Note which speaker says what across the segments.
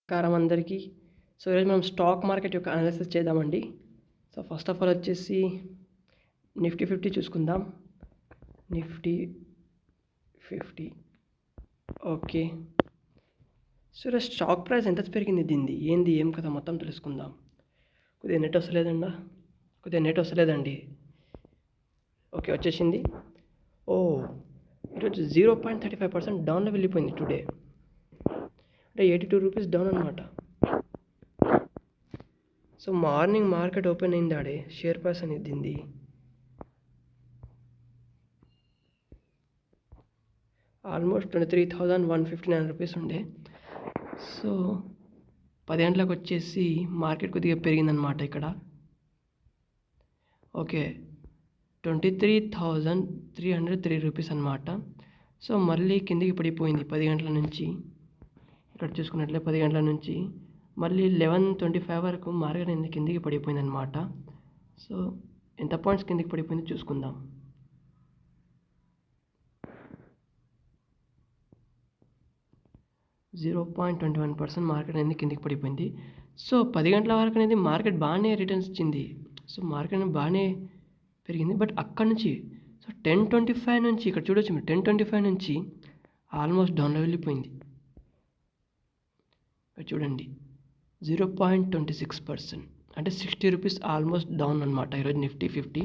Speaker 1: నమస్కారం అందరికీ. సో ఈరోజు మనం స్టాక్ మార్కెట్ యొక్క అనాలిసిస్ చేద్దామండి. సో ఫస్ట్ ఆఫ్ ఆల్ వచ్చేసి నిఫ్టీ 50 చూసుకుందాం. Nifty 50 okay. సో ఈరోజు స్టాక్ ప్రైస్ ఎంత పెరిగింది, దీనిది ఏంది ఏం కదా మొత్తం తెలుసుకుందాం. కొద్దిగా నెట్ వస్తలేదండి. ఓకే, వచ్చేసింది. ఈరోజు 0.35% డౌన్లో వెళ్ళిపోయింది టుడే. అంటే 82 రూపీస్ డౌన్ అనమాట. సో మార్నింగ్ మార్కెట్ ఓపెన్ అయింది ఆడే షేర్ ప్రైస్ అనేది దీనిది ఆల్మోస్ట్ 23,159 రూపీస్ ఉండే. సో 10 గంటలకు వచ్చేసి మార్కెట్ కొద్దిగా పెరిగిందనమాట ఇక్కడ. ఓకే, 23,303 రూపీస్ అనమాట. సో మళ్ళీ కిందికి పడిపోయింది 10 గంటల నుంచి. ఇక్కడ చూసుకున్నట్లే 10 గంటల నుంచి మళ్ళీ 11:25 వరకు మార్కెట్ అనేది కిందికి పడిపోయింది అనమాట. సో ఎంత పాయింట్స్ కిందికి పడిపోయిందో చూసుకుందాం. .21% మార్కెట్ అనేది కిందికి పడిపోయింది. సో 10 గంటల వరకు అనేది మార్కెట్ బాగానే రిటర్న్స్ ఇచ్చింది. సో మార్కెట్ అనేది బాగానే పెరిగింది. బట్ అక్కడ నుంచి సో 10:25 నుంచి ఇక్కడ చూడొచ్చు మీరు 10:25 నుంచి ఆల్మోస్ట్ డౌన్లో వెళ్ళిపోయింది. చూడండి 0.26%, అంటే 60 రూపీస్ ఆల్మోస్ట్ డౌన్ అనమాట ఈరోజు నిఫ్టీ 50.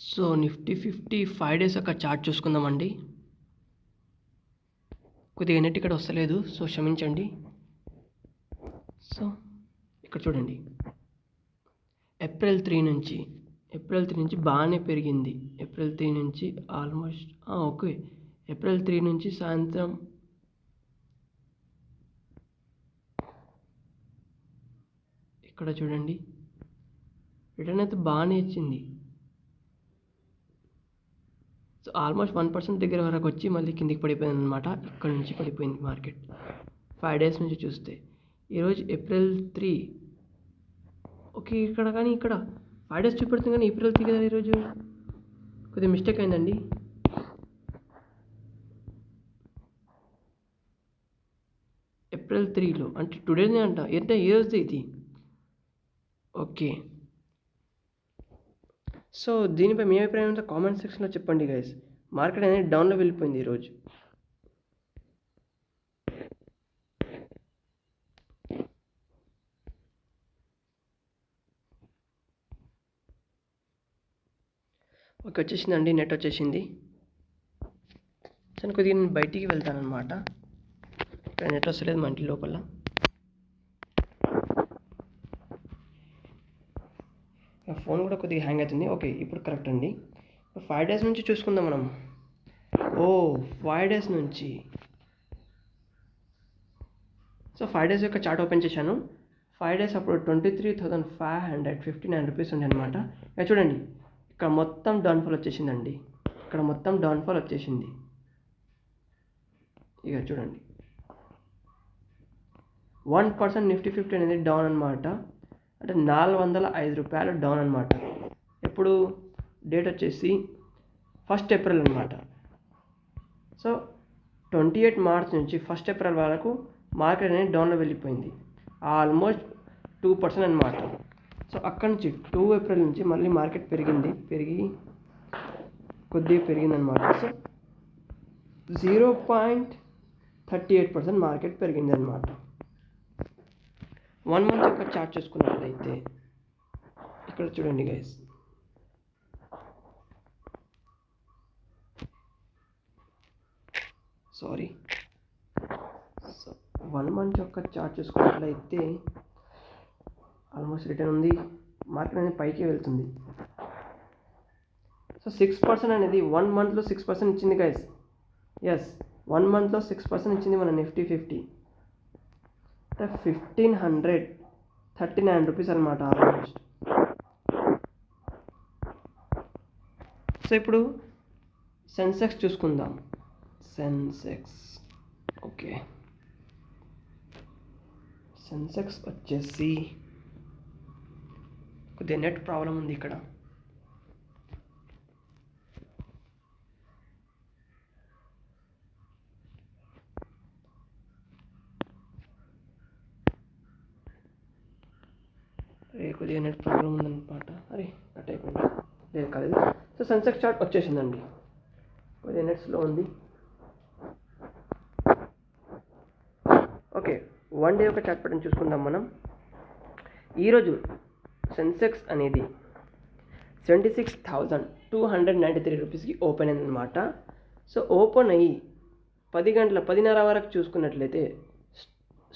Speaker 1: సో నిఫ్టీ 50 5 డేస్ యొక్క చార్ట్ చూసుకుందామండి. కొద్దిగా నెట్ ఇక్కడ వస్తలేదు, సో క్షమించండి. సో ఇక్కడ చూడండి ఏప్రిల్ 3 నుంచి బాగానే పెరిగింది. ఏప్రిల్ 3 నుంచి ఆల్మోస్ట్ ఓకే. ఏప్రిల్ 3 నుంచి సాయంత్రం ఇక్కడ చూడండి రిటర్న్ అయితే బాగానే ఇచ్చింది. సో ఆల్మోస్ట్ 1% దగ్గర వరకు వచ్చి మళ్ళీ కిందికి పడిపోయింది అనమాట. ఇక్కడ నుంచి పడిపోయింది మార్కెట్ 5 డేస్ నుంచి చూస్తే. ఈరోజు ఏప్రిల్ 3 ఓకే. ఇక్కడ 5 డేస్ చూపెడుతుంది కానీ ఏప్రిల్ 3 కదా ఈరోజు. కొద్దిగా మిస్టేక్ అయిందండి. ఏప్రిల్ 3లో అంటే టుడేనే అంట. అంటే ఏ రోజుది ఇది? ఓకే. సో దీనిపై మీ అభిప్రాయం అంతా కామెంట్ సెక్షన్లో చెప్పండి గైస్. మార్కెట్ అనేది డౌన్లో వెళ్ళిపోయింది ఈరోజు. ఓకే, వచ్చేసిందండి, నెట్ వచ్చేసింది. సో కొద్దిగా నేను బయటికి వెళ్తాను అనమాట. ఇక్కడ నెట్ వస్తలేదు మా ఇంటి లోపల. ఫోన్ కూడా కొద్దిగా హ్యాంగ్ అవుతుంది. ఓకే, ఇప్పుడు కరెక్ట్ అండి. 5 డేస్ నుంచి చూసుకుందాం మనం. 5 డేస్ నుంచి. సో 5 డేస్ యొక్క చార్ట్ ఓపెన్ చేశాను. 5 డేస్ అప్పుడు 23,559 రూపీస్ ఉండే అనమాట. ఇక చూడండి ఇక్కడ మొత్తం డౌన్ఫాల్ వచ్చేసిందండి. ఇక చూడండి 1% నిఫ్టీ 50 అనేది డౌన్ అనమాట. అంటే 405 రూపాయలు డౌన్ అనమాట. ఎప్పుడు డేట్ వచ్చేసి 1 ఏప్రిల్ అనమాట. సో 28 మార్చ్ నుంచి 1 ఏప్రిల్ వరకు మార్కెట్ అనేది డౌన్లో వెళ్ళిపోయింది. ఆల్మోస్ట్ 2% అనమాట. సో అక్కడ నుంచి 2 ఏప్రిల్ నుంచి మళ్ళీ మార్కెట్ కొద్దిగా పెరిగిందనమాట. సో 0.38% మార్కెట్ పెరిగింది అనమాట. 1 మంత్ యొక్క చార్ట్ చూసుకున్నట్లయితే ఇక్కడ చూడండి గైస్. సో 1 మంత్ యొక్క చార్ట్ చూసుకున్నట్లయితే ఆల్మోస్ట్ రిటర్న్ ఉంది. మార్కెట్ అనేది పైకి వెళ్తుంది. సో 6% అనేది 1 మంత్లో 6% ఇచ్చింది గైస్. 1 మంత్లో 6% ఇచ్చింది మన నిఫ్టీ 50. అంటే 1,539 రూపీస్ అనమాట ఆల్మోస్ట్. సో ఇప్పుడు సెన్సెక్స్ చూసుకుందాం. ఓకే, సెన్సెక్స్ వచ్చేసి కొద్దిగా నెట్ ప్రాబ్లం ఉంది ఇక్కడ. కొద్దిగా నెట్ ప్రాబ్లం ఉందన్నమాట. అరే కట్ అయిపోయింది, లేదు కాలేదు. సో సెన్సెక్స్ చార్ట్ వచ్చేసిందండి, కొద్దిగా నెట్ స్లో ఉంది. ఓకే, 1 డే ఒక చార్ట్ ప్యాటర్న్ చూసుకుందాం మనం. ఈరోజు సెన్సెక్స్ అనేది 76,293 రూపీస్కి ఓపెన్ అయిందనమాట. సో ఓపెన్ అయ్యి 10:30 వరకు చూసుకున్నట్లయితే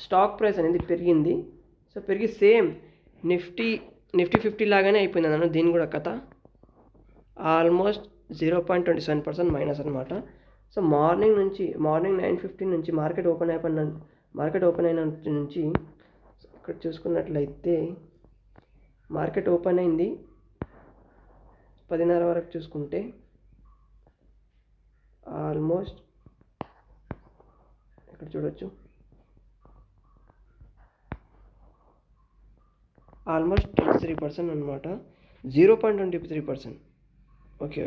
Speaker 1: స్టాక్ ప్రైస్ అనేది పెరిగింది. సో పెరిగి సేమ్ నిఫ్టీ 50 లాగానే అయిపోయింది అన్నాను. దీని కూడా కథ ఆల్మోస్ట్ 0.27% మైనస్ అనమాట. సో మార్నింగ్ 9:15 నుంచి మార్కెట్ ఓపెన్ అయిన నుంచి ఇక్కడ చూసుకున్నట్లయితే మార్కెట్ ఓపెన్ అయింది 10:30 వరకు చూసుకుంటే ఆల్మోస్ట్ ఇక్కడ చూడొచ్చు, ఆల్మోస్ట్ 23% అనమాట, 0.23%. ఓకే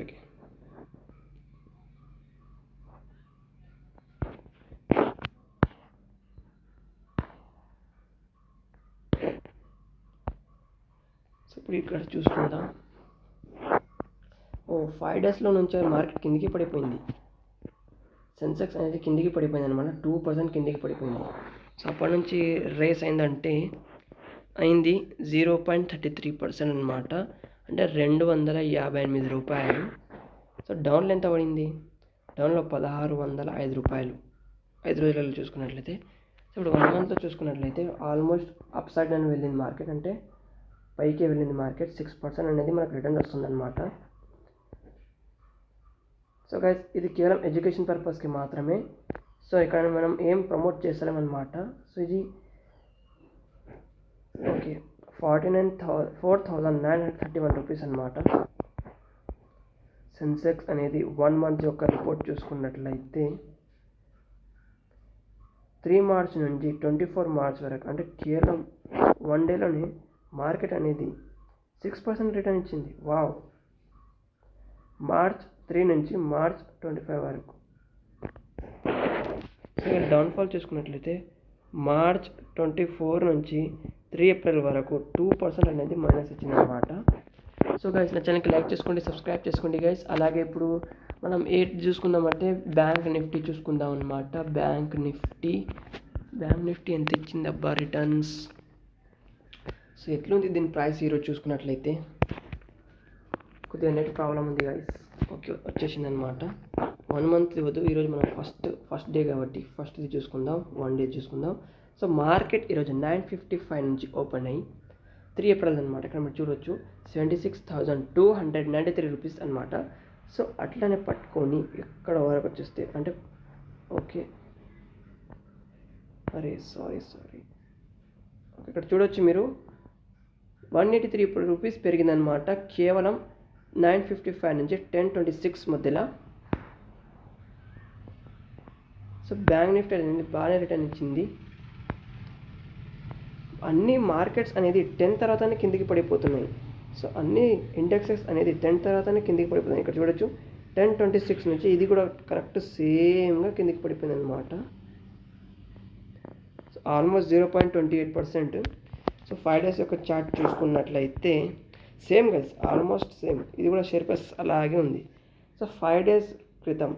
Speaker 1: సో ఇప్పుడు ఇక్కడ చూసుకుందాం. 5 డేస్లో నుంచి మార్కెట్ కిందికి పడిపోయింది. సెన్సెక్స్ అనేది కిందికి పడిపోయింది అనమాట, 2% కిందికి పడిపోయింది. సో అప్పటి నుంచి రేస్ అయింది 0.33% అనమాట, అంటే 258 రూపాయలు. సో డౌన్లో ఎంత పడింది? డౌన్లో 1,605 రూపాయలు 5 రోజులలో చూసుకున్నట్లయితే. సో ఇప్పుడు 1 మంత్లో చూసుకున్నట్లయితే ఆల్మోస్ట్ అప్ సైడ్ అని వెళ్ళింది మార్కెట్, అంటే పైకి వెళ్ళింది మార్కెట్. 6% అనేది మనకు రిటర్న్ వస్తుందన్నమాట. సో గైస్, ఇది కేవలం ఎడ్యుకేషన్ పర్పస్కి మాత్రమే. సో ఇక్కడ మనం ఏం ప్రమోట్ చేస్తలేమన్నమాట. సో ఇది ఓకే 4,931 రూపీస్ అనమాట. సెన్సెక్స్ అనేది 1 మంత్ యొక్క రిపోర్ట్ చూసుకున్నట్లయితే 3 మార్చ్ నుంచి 24 మార్చ్ వరకు, అంటే కేవలం 1 డేలోనే మార్కెట్ అనేది 6% రిటర్న్ ఇచ్చింది. వావ్! మార్చ్ 3 నుంచి మార్చ్ 25 వరకు. సో డౌన్ఫాల్ చూసుకున్నట్లయితే మార్చ్ 24 నుంచి 3 ఏప్రిల్ వరకు 2% అనేది మైనస్ ఇచ్చిందనమాట. సో గైస్, నా ఛానల్కి లైక్ చేసుకోండి, సబ్స్క్రైబ్ చేసుకోండి గైస్. అలాగే ఇప్పుడు మనం ఏంటి చూసుకుందామంటే బ్యాంక్ నిఫ్టీ చూసుకుందాం అనమాట. బ్యాంక్ నిఫ్టీ ఎంత ఇచ్చింది అబ్బా రిటర్న్స్? సో ఎట్లుంది దీని ప్రైస్ ఈరోజు చూసుకున్నట్లయితే? కొద్దిగా నెట్ ప్రాబ్లం ఉంది గైస్. ఓకే, వచ్చేసింది అనమాట. 1 మంత్ ఇవ్వదు, ఈరోజు మనం ఫస్ట్ డే కాబట్టి ఫస్ట్ది చూసుకుందాం, 1 డే చూసుకుందాం. సో మార్కెట్ ఈరోజు 9:55 నుంచి ఓపెన్ అయ్యి 3 ఏప్రిల్ అనమాట. ఇక్కడ మీరు చూడొచ్చు 76,293 రూపీస్ అనమాట. సో అట్లానే పట్టుకొని ఎక్కడ వరకు వచ్చేస్తే అంటే ఓకే సారీ ఇక్కడ చూడొచ్చు మీరు 183 రూపీస్ పెరిగిందనమాట కేవలం 9:55 నుంచి 10:26 మధ్యలో. సో బ్యాంక్ నిఫ్టీ అనేది బాగానే రిటర్న్ ఇచ్చింది. అన్ని మార్కెట్స్ అనేది 10 తర్వాతనే కిందికి పడిపోతున్నాయి. సో అన్ని ఇండెక్సెస్ అనేది 10 తర్వాతనే కిందికి పడిపోతున్నాయి. ఇక్కడ చూడొచ్చు 10:26 నుంచి ఇది కూడా కరెక్ట్ సేమ్గా కిందికి పడిపోయింది అనమాట. So almost 0.28%. సో 5 డేస్ యొక్క చార్ట్ చూసుకున్నట్లయితే సేమ్ గైస్, ఆల్మోస్ట్ సేమ్. ఇది కూడా షేర్ ప్రైస్ అలాగే ఉంది. సో 5 డేస్ క్రితం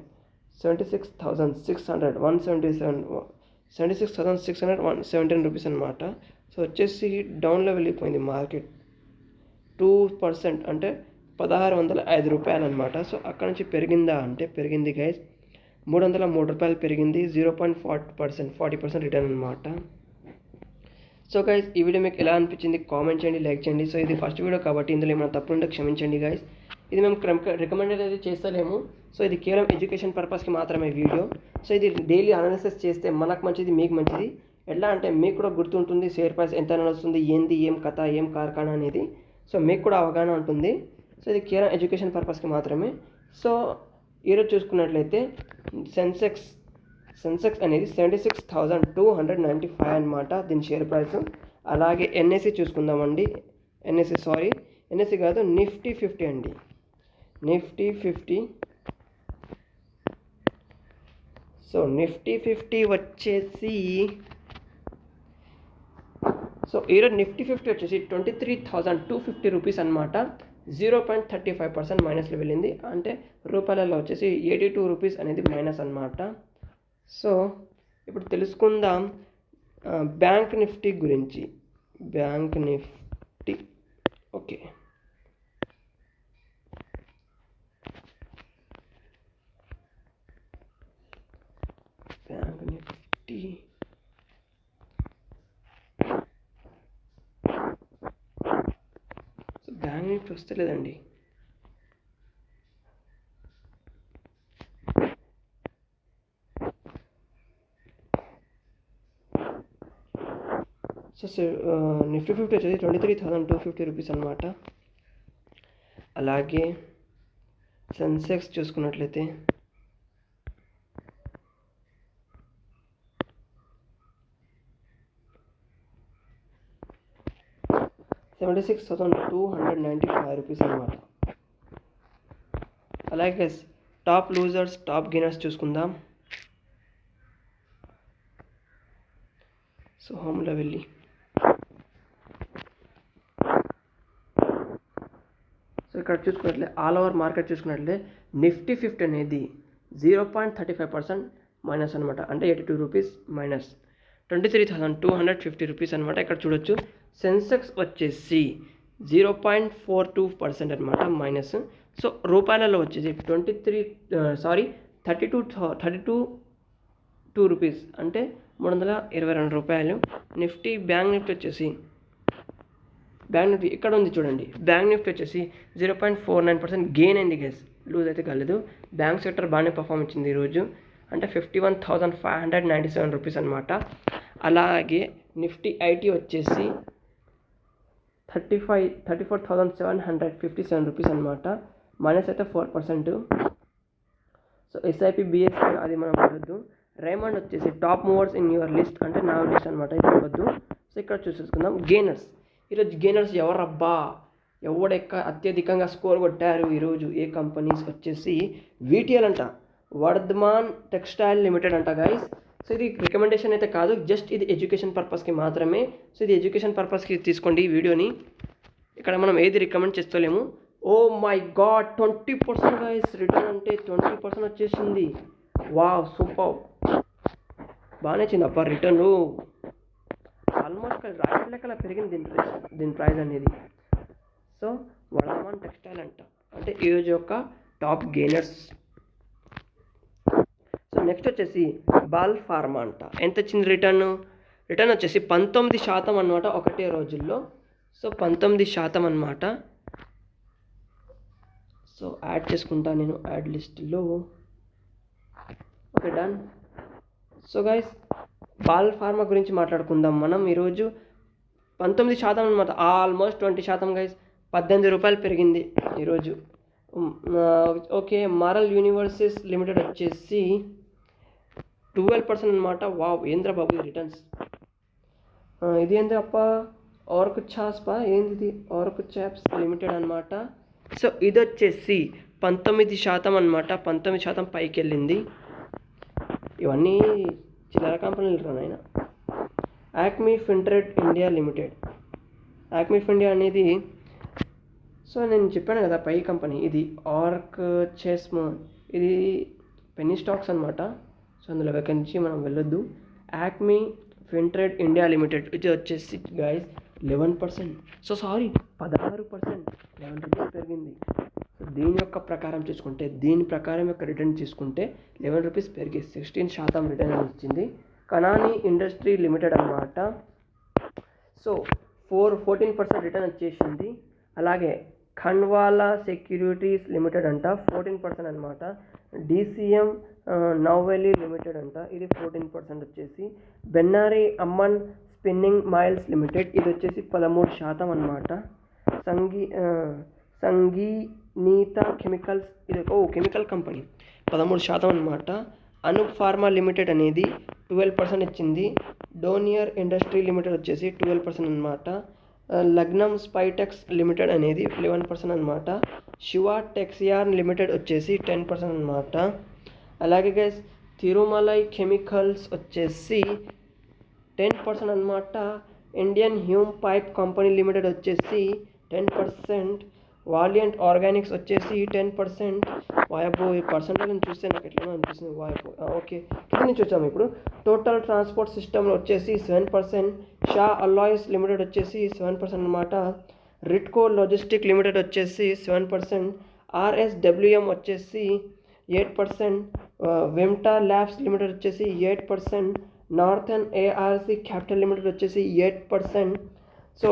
Speaker 1: 76,617 రూపీస్ అనమాట. సో వచ్చేసి డౌన్లో వెళ్ళిపోయింది మార్కెట్ 2%, అంటే 1,605 రూపాయలు అనమాట. సో అక్కడ నుంచి పెరిగిందా అంటే పెరిగింది గైస్, 303 రూపాయలు పెరిగింది, 0.40% రిటర్న్ అనమాట. సో గైస్, ఈ వీడియో మీకు ఎలా అనిపించింది కామెంట్ చేయండి, లైక్ చేయండి. సో ఇది ఫస్ట్ వీడియో కాబట్టి ఇందులో ఏమైనా తప్పు ఉంటే క్షమించండి గైస్. ఇది మేము రికమెండెడ్ అయితే చేస్తలేము. సో ఇది కేవలం ఎడ్యుకేషన్ పర్పస్కి మాత్రమే వీడియో. సో ఇది డైలీ అనాలిసిస్ చేస్తే మనకు మంచిది, మీకు మంచిది. ఎట్లా అంటే మీకు కూడా గుర్తుంటుంది షేర్ ప్రైస్ ఎంత నడుస్తుంది, ఏంది, ఏం కథ, ఏం కార్ఖానా అనేది. సో మీకు కూడా అవగాహన ఉంటుంది. సో ఇది కేవలం ఎడ్యుకేషన్ పర్పస్కి మాత్రమే. సో ఈరోజు చూసుకున్నట్లయితే సెన్సెక్స్ అనేది 76,295 అనమాట దీని షేర్ ప్రైస్. అలాగే ఎన్ఎస్సి చూసుకుందామండి. ఎన్ఎస్సి కాదు, నిఫ్టీ 50 అండి. నిఫ్టీ 50. సో నిఫ్టీ 50 వచ్చేసి సో ఈరోజు నిఫ్టీ 50 వచ్చేసి 23,250 రూపీస్ అనమాట. 0.35% మైనస్లో వెళ్ళింది. అంటే రూపాయలలో వచ్చేసి 82 రూపీస్ అనేది మైనస్ అనమాట. సో ఇప్పుడు తెలుసుకుందాం బ్యాంక్ నిఫ్టీ గురించి. Bank Nifty okay, bank Nifty bank Nifty వస్తలేదండి. సో నిఫ్టీ 50 వచ్చేసి 23,250 రూపీస్ అనమాట. అలాగే సెన్సెక్స్ చూసుకున్నట్లయితే 76,295 రూపీస్ అనమాట. అలాగే టాప్ లూజర్స్ టాప్ గెయినర్స్ చూసుకుందాం. సో హోమ్లో వెళ్ళి సో ఇక్కడ చూసుకున్నట్లే ఆల్ ఓవర్ మార్కెట్ చూసుకున్నట్లే నిఫ్టీ 50 అనేది 0.35% మైనస్ అనమాట. అంటే 82 రూపీస్ మైనస్, 23,250 రూపీస్ అనమాట. ఇక్కడ చూడొచ్చు. సెన్సెక్స్ వచ్చేసి 0.42% అనమాట మైనస్. సో రూపాయలలో వచ్చేసి 32 రూపీస్ అంటే 322 రూపాయలు. నిఫ్టీ బ్యాంక్ నిఫ్టీ వచ్చేసి బ్యాంక్ నిఫ్టీ ఇక్కడ ఉంది చూడండి. బ్యాంక్ నిఫ్టీ వచ్చేసి 0.49% గెయిన్ అయింది గైస్, లూజ్ అయితే కాలేదు. బ్యాంక్ సెక్టర్ బాగానే పర్ఫామ్ ఇచ్చింది ఈరోజు. అంటే 51,597 రూపీస్ అనమాట. అలాగే నిఫ్టీ ఐటీ వచ్చేసి 34,757 రూపీస్ అనమాట. మైనస్ అయితే 4%. సో ఎస్ఐపి బిఎస్పి అది మనం వద్దు. రేమండ్ వచ్చేసి top movers in your list అంటే నా లిస్ట్ అనమాట, ఇది వద్దు. సో ఇక్కడ చూసేసుకుందాం గెయినర్స్. ఈరోజు గెయినర్స్ ఎవరబ్బా, అత్యధికంగా స్కోర్ కొట్టారు ఈరోజు ఏ కంపెనీస్ వచ్చేసి వీటీఎల్ అంట, వర్ధమాన్ టెక్స్టైల్ లిమిటెడ్ అంట గైస్. సో ఇది రికమెండేషన్ అయితే కాదు, జస్ట్ ఇది ఎడ్యుకేషన్ పర్పస్కి మాత్రమే. సో ఇది ఎడ్యుకేషన్ పర్పస్కి తీసుకోండి ఈ వీడియోని. ఇక్కడ మనం ఏది రికమెండ్ చేస్తలేము. Oh my god 20% guys return, అంటే 20% వచ్చేసింది. వావ్ సూపర్, బాగానే వచ్చింది అబ్బా రిటర్న్. ఆల్మోస్ట్ రాకెట్ లెక్కల పెరిగింది దీని ప్రైస్ అనేది. సో వర్ధమాన్ టెక్స్టైల్ అంట, అంటే ఈరోజు యొక్క టాప్ గెయినర్స్. సో నెక్స్ట్ వచ్చేసి బాల్ ఫార్మా అంట. ఎంత వచ్చింది రిటర్న్ వచ్చేసి 19% అనమాట ఒకటే రోజుల్లో. సో 19% అనమాట. సో యాడ్ చేసుకుంటా నేను యాడ్ లిస్ట్లో. Okay done. So guys ball pharma గురించి మాట్లాడుకుందాం మనం ఈరోజు. 19% అనమాట, ఆల్మోస్ట్ 20% గైస్. 18 రూపాయలు పెరిగింది ఈరోజు. ఓకే మారల్ యూనివర్సెస్ లిమిటెడ్ వచ్చేసి 12% అనమాట. వావ్ ఏంద్ర బాబు రిటర్న్స్. ఇది ఏంటి అప్ప ఆర్క్ చాస్పా ఏంది, ఆర్క్ చాప్స్ లిమిటెడ్ అనమాట. సో ఇది వచ్చేసి 19% అనమాట. 19% పైకి వెళ్ళింది. ఇవన్నీ చిల్లర కంపెనీలు రానాయన. Acme ఫిన్ట్రెడ్ India limited, Acme India అనేది సో నేను చెప్పాను కదా పై కంపెనీ, ఇది ఆర్క్ చెస్మ్, ఇది పెన్నీ స్టాక్స్ అనమాట. సో అందులో దగ్గర నుంచి మనం వెళ్ళొద్దు. యాక్మీ ఫిన్ట్రెడ్ ఇండియా లిమిటెడ్ ఇది వచ్చేసి గైస్ 11%, సో సారీ 16%, 11 రూపీస్ పెరిగింది. సో దీని యొక్క ప్రకారం చూసుకుంటే, దీని ప్రకారం యొక్క రిటర్న్ చూసుకుంటే 11 రూపీస్ పెరిగి 16% రిటర్న్ వచ్చింది. కనాని ఇండస్ట్రీ లిమిటెడ్ అనమాట. సో 14% రిటర్న్ వచ్చేసింది. అలాగే ఖండ్వాలా సెక్యూరిటీస్ లిమిటెడ్ అంట 14% అనమాట. డిసిఎం నౌవెలీ లిమిటెడ్ అంట, ఇది 14% వచ్చేసి. బెన్నారి అమ్మన్ స్పిన్నింగ్ మైల్స్ లిమిటెడ్ ఇది వచ్చేసి 13% అనమాట. సంగీనీత కెమికల్స్ ఇది కెమికల్ కంపెనీ 13% అనమాట. అనూప్ ఫార్మా లిమిటెడ్ అనేది 12% ఇచ్చింది. డోనియర్ ఇండస్ట్రీ లిమిటెడ్ వచ్చేసి 12% అనమాట. లగ్నం స్పైటెక్స్ లిమిటెడ్ అనేది 11% అనమాట. శివ టెక్సియార్ లిమిటెడ్ వచ్చేసి 10% అనమాట. అలాగే గైస్ తిరుమలై కెమికల్స్ వచ్చేసి 10% అనమాట. Indian Hume pipe company limited వచ్చేసి 10%, వాలియంట్ ఆర్గానిక్స్ వచ్చేసి 10%. వాయబో ఈ పర్సెంటేజ్ చూస్తే నాకు ఎట్లా అనిపిస్తుంది. వాయబో ఓకే, కింద నుంచి వచ్చాము ఇప్పుడు. టోటల్ ట్రాన్స్పోర్ట్ సిస్టమ్లో వచ్చేసి 7%, షా అలాయ్స్ లిమిటెడ్ వచ్చేసి 7% అనమాట. రిట్కో లాజిస్టిక్ లిమిటెడ్ వచ్చేసి 7%, ఆర్ఎస్డబ్ల్యూఎం వచ్చేసి 8%, వెమ్టా ల్యాబ్స్ లిమిటెడ్ వచ్చేసి 8%, నార్థన్ ఏఆర్సి క్యాపిటల్ లిమిటెడ్ వచ్చేసి 8%. సో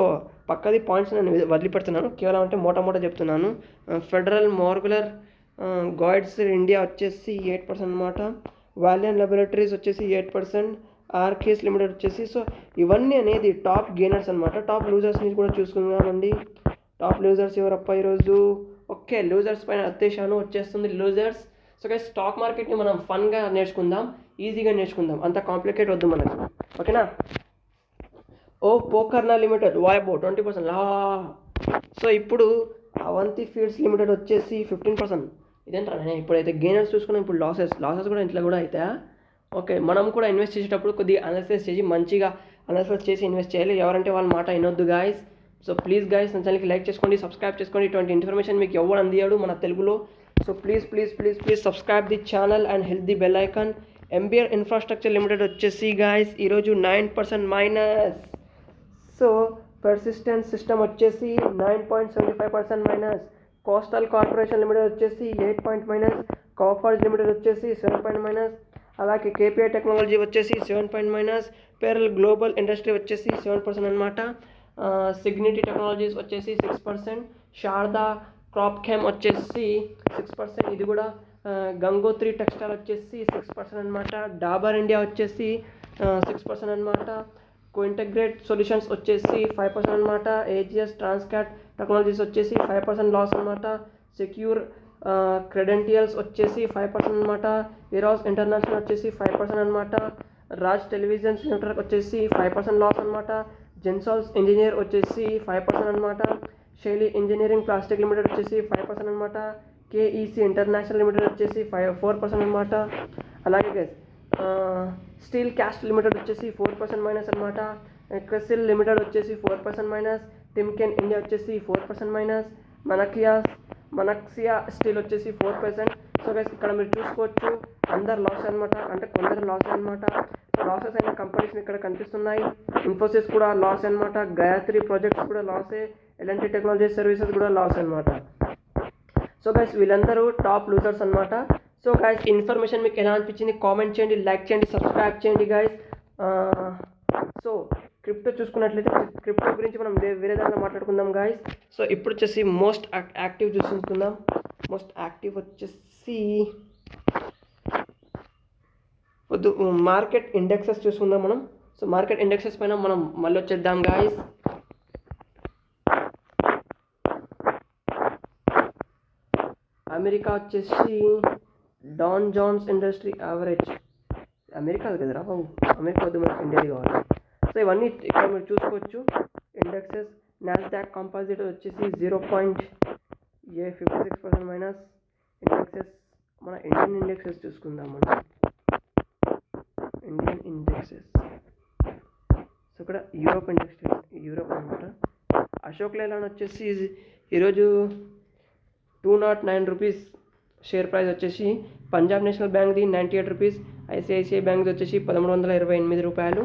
Speaker 1: పక్కది పాయింట్స్ నేను వదిలిపెడుతున్నాను, కేవలం అంటే మోటా చెప్తున్నాను. ఫెడరల్ మార్గులర్ గాయిడ్స్ ఇండియా వచ్చేసి 8% అనమాట. వాలియన్ లాబొరేటరీస్ వచ్చేసి 8%, ఆర్కేస్ లిమిటెడ్ వచ్చేసి. సో ఇవన్నీ అనేది టాప్ గెయినర్స్ అనమాట. టాప్ లూజర్స్ని కూడా చూసుకుందామండి. టాప్ లూజర్స్ ఎవరప్ప ఈరోజు? ఓకే, లూజర్స్ పైన అత్యేషాను వచ్చేస్తుంది లూజర్స్. సో గైస్, స్టాక్ మార్కెట్ని మనం ఫన్గా నేర్చుకుందాం, ఈజీగా నేర్చుకుందాం, అంత కాంప్లికేట్ వద్దు మనకు, ఓకేనా? ఓ పోకర్నా లిమిటెడ్ వాయబో 20% లా. సో ఇప్పుడు అవంతి ఫీడ్స్ లిమిటెడ్ వచ్చేసి 15%. ఇదేంటా నేను ఇప్పుడైతే గెయినర్స్ చూసుకున్నాం, ఇప్పుడు లాసెస్ కూడా ఇంట్లో కూడా అవుతాయా? ఓకే, మనం కూడా ఇన్వెస్ట్ చేసేటప్పుడు కొద్దిగా అనాలిసిస్ చేసి మంచిగా అనాలిసిస్ చేసి ఇన్వెస్ట్ చేయాలి. ఎవరంటే వాళ్ళ మాట వినొద్దు గాయస్. సో ప్లీజ్ గాయస్, నా ఛానల్కి లైక్ చేసుకోండి, సబ్స్క్రైబ్ చేసుకోండి. ఇటువంటి ఇన్ఫర్మేషన్ మీకు ఎవరు అందియాడు మన తెలుగులో. So please subscribe the channel and hit the bell icon. MBR infrastructure limited వచ్చేసి గాయస్ ఈరోజు 9% మైనస్. సో పర్సిస్టెంట్ సిస్టమ్ వచ్చేసి 9.75% మైనస్. కోస్టల్ కార్పొరేషన్ లిమిటెడ్ వచ్చేసి 8 మైనస్. కాఫర్స్ లిమిటెడ్ వచ్చేసి 7 మైనస్. అలాగే కేపీఐ టెక్నాలజీ వచ్చేసి 7 మైనస్. పెరల్ గ్లోబల్ ఇండస్ట్రీ వచ్చేసి 7% అనమాట. సిగ్నిటీ technologies వచ్చేసి 6%. శారదా క్రాప్కెమ్ వచ్చేసి 6%, ఇది కూడా. గంగోత్రి టెక్స్టైల్ వచ్చేసి 6% అనమాట. డాబర్ ఇండియా వచ్చేసి 6% అనమాట. కోఇంటగ్రేట్ సొల్యూషన్స్ వచ్చేసి 5% అనమాట. ఏజిఎస్ ట్రాన్స్కాట్ టెక్నాలజీస్ వచ్చేసి 5% లాస్ అనమాట. సెక్యూర్ క్రెడెంటియల్స్ వచ్చేసి 5% అనమాట. ఇరాస్ ఇంటర్నేషనల్ వచ్చేసి 5% అనమాట. రాజ్ టెలివిజన్స్ నెట్వర్క్ వచ్చేసి 5% లాస్ అనమాట. జెన్సాల్స్ ఇంజనీర్ వచ్చేసి 5% అనమాట. శైలి ఇంజనీరింగ్ ప్లాస్టిక్ లిమిటెడ్ వచ్చేసి 5% అనమాట. కేఈసి ఇంటర్నేషనల్ లిమిటెడ్ వచ్చేసి 4% అనమాట. అలాగే స్టీల్ క్యాస్ట్ లిమిటెడ్ వచ్చేసి 4% మైనస్ అనమాట. క్రెసిల్ లిమిటెడ్ వచ్చేసి 4% మైనస్. టిమ్కెన్ ఇండియా వచ్చేసి 4% మైనస్. మనక్సియా స్టీల్ వచ్చేసి 4%. సో గైస్, ఇక్కడ మీరు చూసుకోవచ్చు అందరు లాస్ అనమాట, అంటే కొందరు లాస్ అనమాట. లాసెస్ అయిన కంపెనీస్ ఇక్కడ కనిపిస్తున్నాయి. ఇన్ఫోసిస్ కూడా లాస్ అనమాట. గాయత్రి ప్రాజెక్ట్స్ కూడా లాసే. ఎల్ఎన్టీ టెక్నాలజీ సర్వీసెస్ కూడా లాస్ అనమాట. సో గైస్, వీళ్ళందరూ టాప్ లూజర్స్ అనమాట. సో గైస్, ఇన్ఫర్మేషన్ మీకు ఎలా అనిపించింది కామెంట్ చేయండి, లైక్ చేయండి, సబ్స్క్రైబ్ చేయండి గైస్. సో క్రిప్టో చూసుకున్నట్లయితే క్రిప్టో గురించి మనం వేరే దాంట్లో మాట్లాడుకుందాం గైస్. సో ఇప్పుడు వచ్చేసి మోస్ట్ యాక్టివ్ చూసుకుందాం. మోస్ట్ యాక్టివ్ వచ్చేసి మార్కెట్ ఇండెక్సెస్ చూసుకుందాం మనం. సో మార్కెట్ ఇండెక్సెస్ పైన మనం మళ్ళీ వచ్చేద్దాం గాయస్. అమెరికా వచ్చేసి Dow Jones industry average, America కదరా బాబు, అమెరికా వద్దు, మనకి ఇండియాది కావాలి. సో ఇవన్నీ ఇక్కడ మీరు చూసుకోవచ్చు ఇండెక్సెస్. నాస్డాక్ కంపోజిట్ వచ్చేసి 0.56% మైనస్. ఇండెక్సెస్ మన ఇండియన్ ఇండెక్సెస్ చూసుకుందాం మనం. ఇండియన్ ఇండెక్సెస్, సో ఇక్కడ యూరోప్ అనమాట. అశోక్ లేలాండ్ వచ్చేసి ఈరోజు 209 రూపీస్ షేర్ ప్రైస్ వచ్చేసి. పంజాబ్ నేషనల్ బ్యాంక్ది 98 రూపీస్. ఐసిఐసిఐ బ్యాంక్ది వచ్చేసి 1128 రూపాయలు.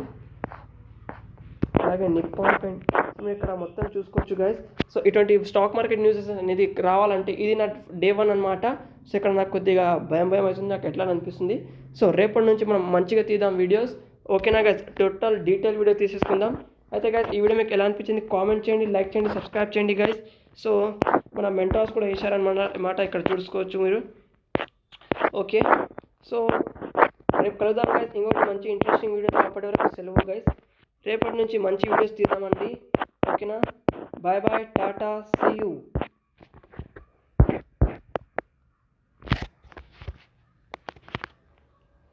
Speaker 1: అలాగే నిప్పాన్ పెయింట్ మీరు ఇక్కడ మొత్తం చూసుకోవచ్చు గైస్. సో ఇటువంటి స్టాక్ మార్కెట్ న్యూసెస్ అనేది రావాలంటే ఇది నా డే 1 అనమాట. సో ఇక్కడ నాకు కొద్దిగా భయం అవుతుంది, నాకు ఎట్లా అనిపిస్తుంది. సో రేపటి నుంచి మనం మంచిగా తీద్దాం వీడియోస్, ఓకేనా గైస్? టోటల్ డీటెయిల్ వీడియో తీసేసుకుందాం. అయితే గైస్, ఈ వీడియో మీకు ఎలా అనిపించింది కామెంట్ చేయండి, లైక్ చేయండి, సబ్స్క్రైబ్ చేయండి గైస్. సో మన మెంటార్స్ కూడా వేశారన్నమాట, ఇక్కడ చూసుకోవచ్చు మీరు, ఓకే? సో రేపు కలుద్దాం గైస్ ఇంకోటి మంచి ఇంట్రెస్టింగ్ వీడియోతో. అప్పటి వరకు సెలవు గైస్, రేపటి నుంచి మంచి వీడియోస్ తీద్దామండి, ఓకేనా? Bye bye, tata, see you.